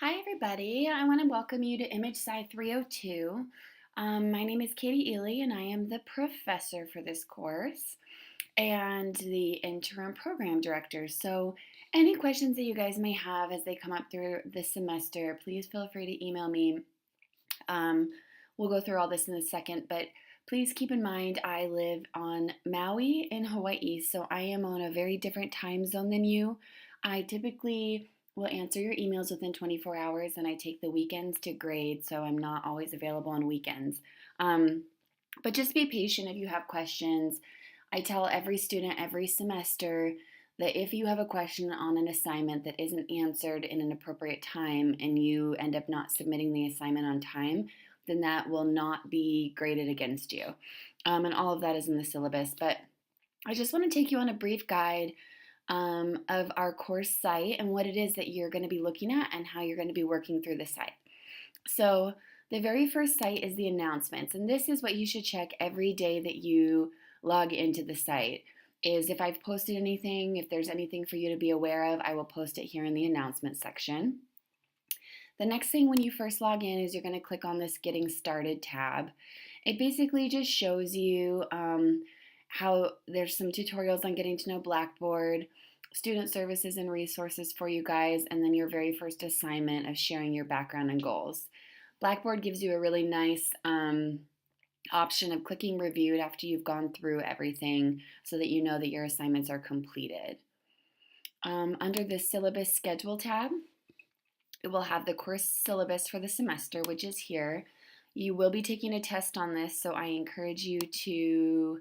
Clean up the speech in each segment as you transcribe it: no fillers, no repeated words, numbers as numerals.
Hi, everybody. I want to welcome you to IMGSCI 302. My name is Katie Ely, and I am the professor for this course and the interim program director. So, any questions that you guys may have as they come up through this semester, please feel free to email me. Um, we'll go through all this in a second, but please keep in mind I live on Maui in Hawaii, so I am on a very different time zone than you. I typically will answer your emails within 24 hours, and I take the weekends to grade, so I'm not always available on weekends. But just be patient if you have questions. I tell every student every semester that if you have a question on an assignment that isn't answered in an appropriate time and you end up not submitting the assignment on time, then that will not be graded against you. And all of that is in the syllabus. But I just want to take you on a brief guide of our course site and what it is that you're going to be looking at and how you're going to be working through the site. So, the very first site is the announcements, and this is what you should check every day that you log into the site. Is if I've posted anything, if there's anything for you to be aware of, I will post it here in the announcement section. The next thing when you first log in is you're going to click on this Getting Started tab. It basically just shows you how there's some tutorials on getting to know Blackboard, student services and resources for you guys, and then your very first assignment of sharing your background and goals. Blackboard gives you a really nice option of clicking reviewed after you've gone through everything so that you know that your assignments are completed. Under the syllabus schedule tab, it will have the course syllabus for the semester, which is here. You will be taking a test on this, so I encourage you to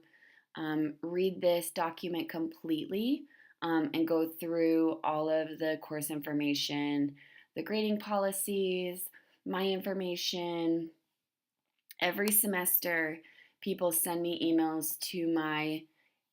read this document completely and go through all of the course information, the grading policies, my information. Every semester, people send me emails to my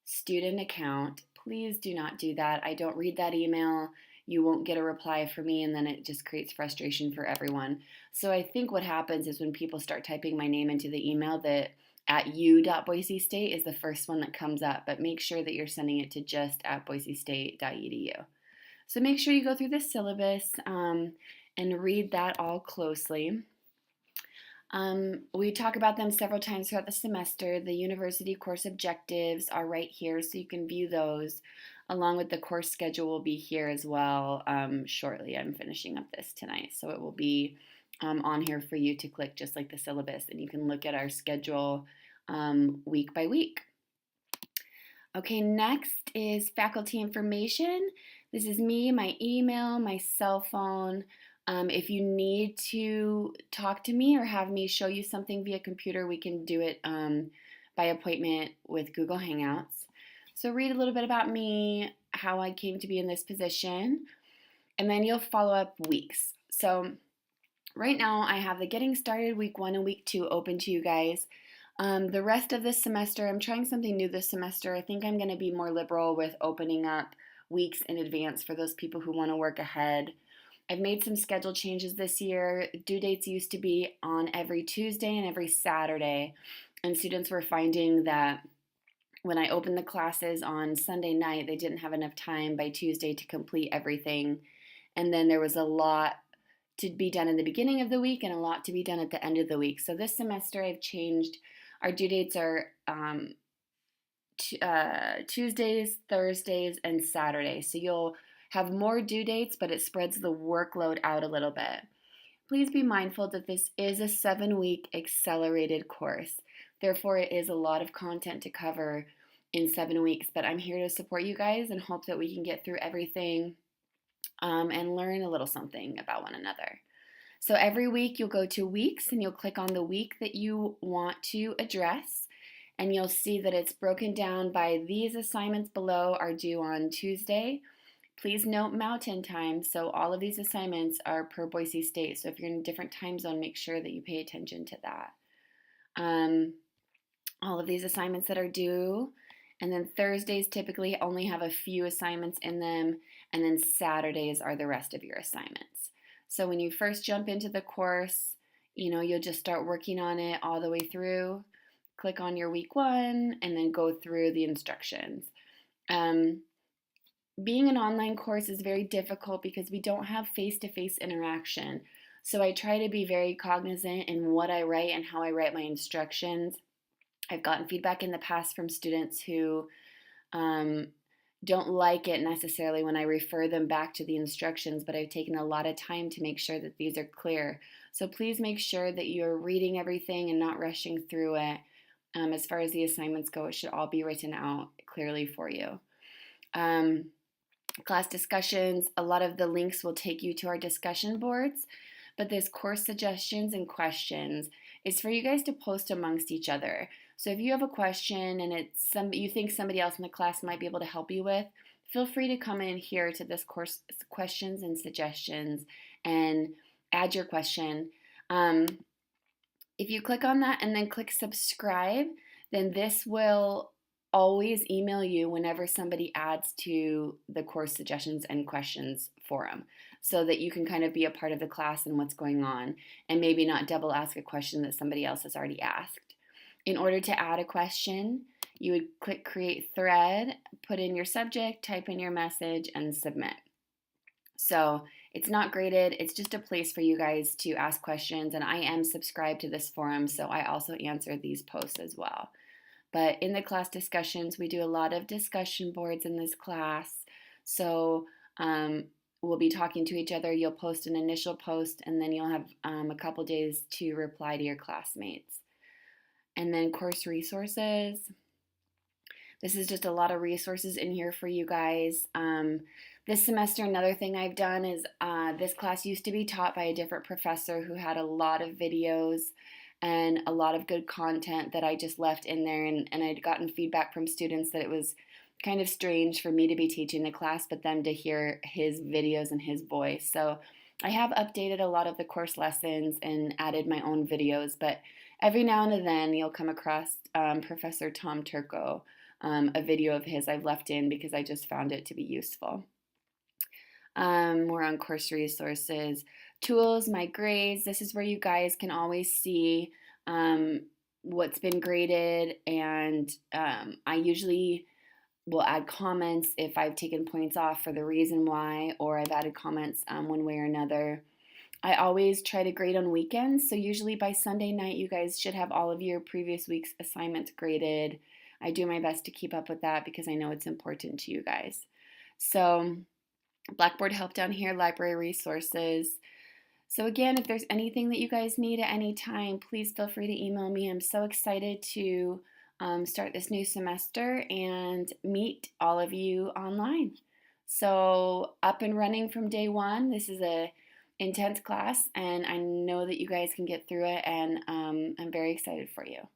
student account. Please do not do that. I don't read that email. You won't get a reply from me, and then it just creates frustration for everyone. So I think what happens is when people start typing my name into the email, that at u.boisestate is the first one that comes up, but make sure that you're sending it to just at boisestate.edu. So make sure you go through the syllabus and read that all closely. We talk about them several times throughout the semester. The university course objectives are right here, so you can view those, along with the course schedule will be here as well shortly. I'm finishing up this tonight, so it will be on here for you to click just like the syllabus, and you can look at our schedule week by week. Okay, next is faculty information. This is me, my email, my cell phone. If you need to talk to me or have me show you something via computer, we can do it by appointment with Google Hangouts. So read a little bit about me, how I came to be in this position, and then you'll follow up weeks. So right now I have the Getting Started week 1 and week 2 open to you guys. The rest of this semester, I'm trying something new this semester. I think I'm going to be more liberal with opening up weeks in advance for those people who want to work ahead. I've made some schedule changes this year. Due dates used to be on every Tuesday and every Saturday, and students were finding that when I opened the classes on Sunday night, they didn't have enough time by Tuesday to complete everything, and then there was a lot to be done in the beginning of the week and a lot to be done at the end of the week. So this semester I've changed. Our due dates are Tuesdays, Thursdays, and Saturdays. So you'll have more due dates, but it spreads the workload out a little bit. Please be mindful that this is a 7-week accelerated course. Therefore, it is a lot of content to cover in 7 weeks, but I'm here to support you guys and hope that we can get through everything and learn a little something about one another. So every week you'll go to weeks and you'll click on the week that you want to address, and you'll see that it's broken down by these assignments below are due on Tuesday. Please note Mountain Time, so all of these assignments are per Boise State, so if you're in a different time zone, make sure that you pay attention to that. All of these assignments that are due, and then Thursdays typically only have a few assignments in them, and then Saturdays are the rest of your assignments. So when you first jump into the course, you'll just start working on it all the way through. Click on your week 1 and then go through the instructions. being an online course is very difficult because we don't have face-to-face interaction. So I try to be very cognizant in what I write and how I write my instructions. I've gotten feedback in the past from students who um, don't like it necessarily when I refer them back to the instructions, but I've taken a lot of time to make sure that these are clear. So please make sure that you're reading everything and not rushing through it. As far as the assignments go, it should all be written out clearly for you. Um, Class discussions, a lot of the links will take you to our discussion boards, but there's course suggestions and questions. It's for you guys to post amongst each other. So if you have a question and it's you think somebody else in the class might be able to help you with, feel free to come in here to this course questions and suggestions and add your question. Um, if you click on that and then click subscribe, then this will always email you whenever somebody adds to the course suggestions and questions forum so that you can kind of be a part of the class and what's going on and maybe not double ask a question that somebody else has already asked. In order to add a question, you would click create thread, put in your subject, type in your message, and submit. So it's not graded, it's just a place for you guys to ask questions, and I am subscribed to this forum, so I also answer these posts as well. But in the class discussions, we do a lot of discussion boards in this class. So we'll be talking to each other. You'll post an initial post, and then you'll have a couple days to reply to your classmates. And then course resources. This is just a lot of resources in here for you guys. This semester, another thing I've done is this class used to be taught by a different professor who had a lot of videos and a lot of good content that I just left in there. And I'd gotten feedback from students that it was kind of strange for me to be teaching the class, but them to hear his videos and his voice. So I have updated a lot of the course lessons and added my own videos, but every now and then you'll come across Professor Tom Turco, a video of his I've left in because I just found it to be useful. More on course resources. Tools, my grades. This is where you guys can always see what's been graded, and I usually will add comments if I've taken points off for the reason why, or I've added comments one way or another. I always try to grade on weekends, so usually by Sunday night you guys should have all of your previous week's assignments graded. I do my best to keep up with that because I know it's important to you guys. So Blackboard help down here, library resources. So again, if there's anything that you guys need at any time, please feel free to email me. I'm so excited to start this new semester and meet all of you online. So up and running from day one. This is a intense class, and I know that you guys can get through it, and I'm very excited for you.